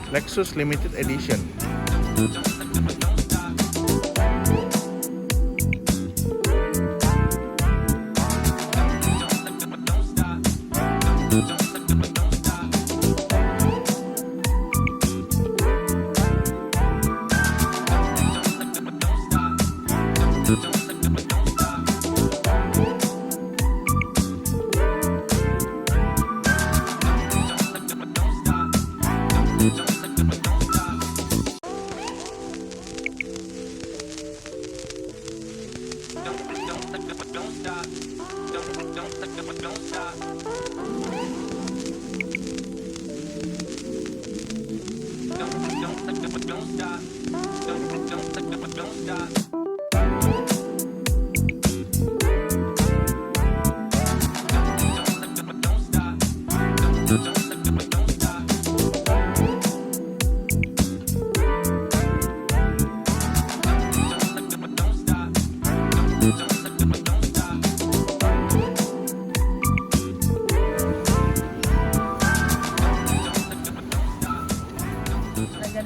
Lexus Limited Edition.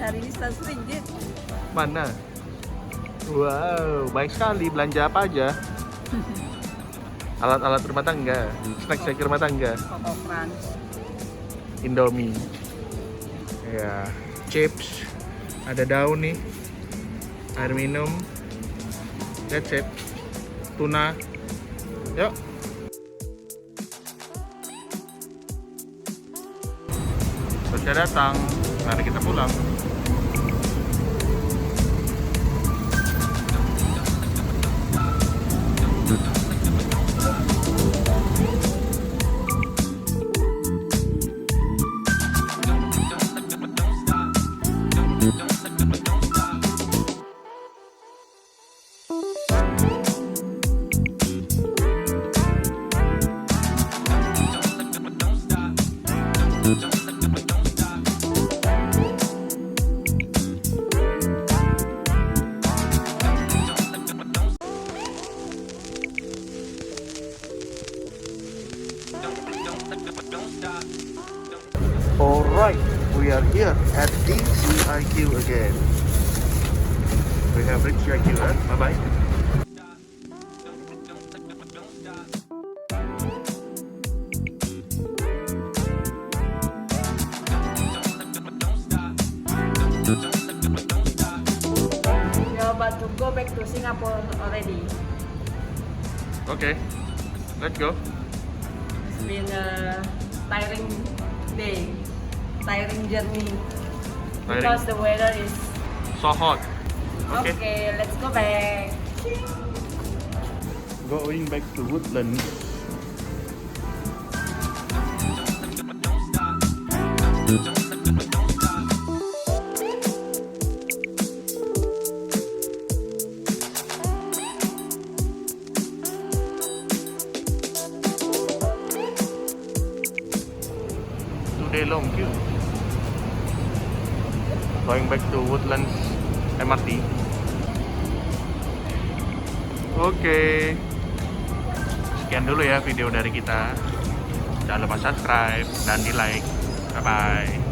Hari ini Rp100. Mana? Wow, baik sekali. Belanja apa aja? Alat-alat rumah tangga, snack rumah tangga. Coco Crunch, Indomie, ya, chips, ada daun nih, air minum, that's it, tuna, yuk. Sudah datang, mari kita pulang. Alright, we are here at DCIQ again. We have reached CIQ, bye-bye. You're about to go back to Singapore already. Okay, let's go. It's been a tiring day, tiring journey, because the weather is So hot. okay. Let's go back. Going back to Woodlands. 2-day long queue. Going back to Woodlands MRT. Oke. Sekian dulu ya video dari kita. Jangan lupa subscribe dan di like. Bye bye.